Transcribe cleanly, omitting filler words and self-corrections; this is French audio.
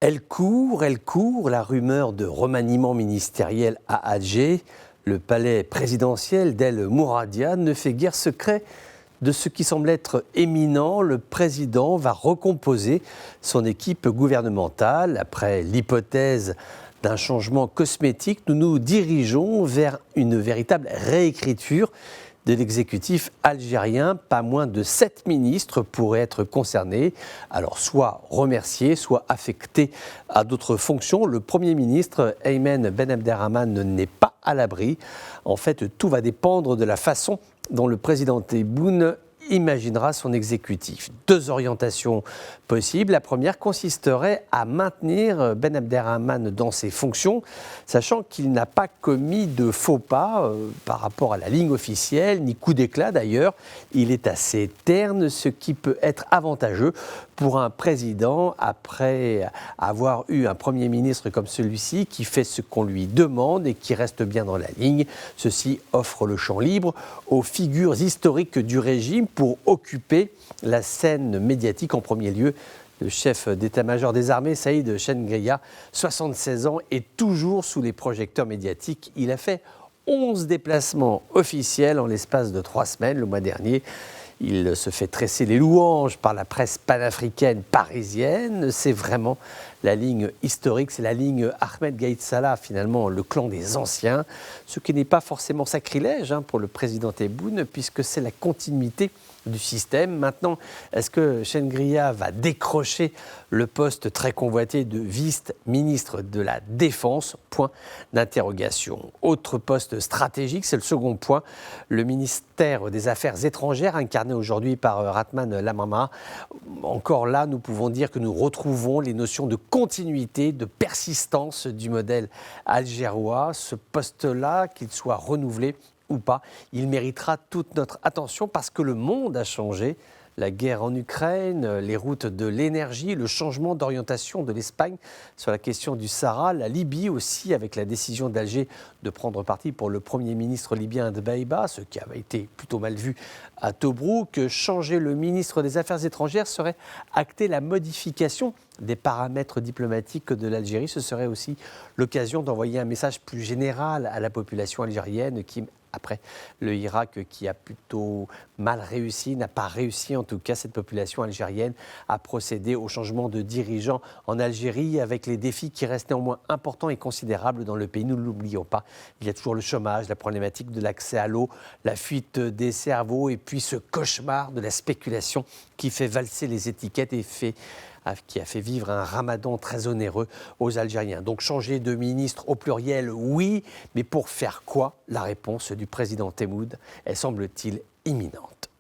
Elle court, la rumeur de remaniement ministériel à Alger. Le palais présidentiel d'El Mouradia ne fait guère secret de ce qui semble être éminent. Le président va recomposer son équipe gouvernementale. Après l'hypothèse d'un changement cosmétique, nous nous dirigeons vers une véritable réécriture de l'exécutif algérien. Pas moins de 7 ministres pourraient être concernés, alors soit remerciés, soit affectés à d'autres fonctions. Le Premier ministre, Aymen Ben Abderrahmane, n'est pas à l'abri. En fait, tout va dépendre de la façon dont le président Tebboune imaginera son exécutif. 2 orientations possibles. La première consisterait à maintenir Ben Abderrahmane dans ses fonctions, sachant qu'il n'a pas commis de faux pas par rapport à la ligne officielle, ni coup d'éclat d'ailleurs. Il est assez terne, ce qui peut être avantageux pour un président après avoir eu un Premier ministre comme celui-ci qui fait ce qu'on lui demande et qui reste bien dans la ligne. Ceci offre le champ libre aux figures historiques du régime pour occuper la scène médiatique. En premier lieu, le chef d'état-major des armées, Saïd Chengria, 76 ans, est toujours sous les projecteurs médiatiques. Il a fait 11 déplacements officiels en l'espace de 3 semaines le mois dernier. Il se fait tresser les louanges par la presse panafricaine parisienne. C'est vraiment la ligne historique, c'est la ligne Ahmed Gaïd Salah, finalement, le clan des anciens. Ce qui n'est pas forcément sacrilège pour le président Tebboune, puisque c'est la continuité du système. Maintenant, est-ce que Chengria va décrocher le poste très convoité de vice-ministre de la Défense? Point d'interrogation. Autre poste stratégique, c'est le second point, le ministère des Affaires étrangères, incarné aujourd'hui par Ratman Lamama. Encore là, nous pouvons dire que nous retrouvons les notions de continuité, de persistance du modèle algérois. Ce poste-là, qu'il soit renouvelé ou pas, il méritera toute notre attention parce que le monde a changé. La guerre en Ukraine, les routes de l'énergie, le changement d'orientation de l'Espagne sur la question du Sahara, la Libye aussi, avec la décision d'Alger de prendre parti pour le Premier ministre libyen Dbeibah, ce qui avait été plutôt mal vu à Tobrouk. Changer le ministre des Affaires étrangères serait acter la modification des paramètres diplomatiques de l'Algérie. Ce serait aussi l'occasion d'envoyer un message plus général à la population algérienne qui, après le Irak qui a plutôt mal réussi, n'a pas réussi en tout cas, cette population algérienne, à procéder au changement de dirigeants en Algérie avec les défis qui restent néanmoins importants et considérables dans le pays. Nous ne l'oublions pas, il y a toujours le chômage, la problématique de l'accès à l'eau, la fuite des cerveaux et puis ce cauchemar de la spéculation qui fait valser les étiquettes et qui a fait vivre un ramadan très onéreux aux Algériens. Donc changer de ministre au pluriel, oui, mais pour faire quoi? La réponse du président Tebboune est, semble-t-il, imminente.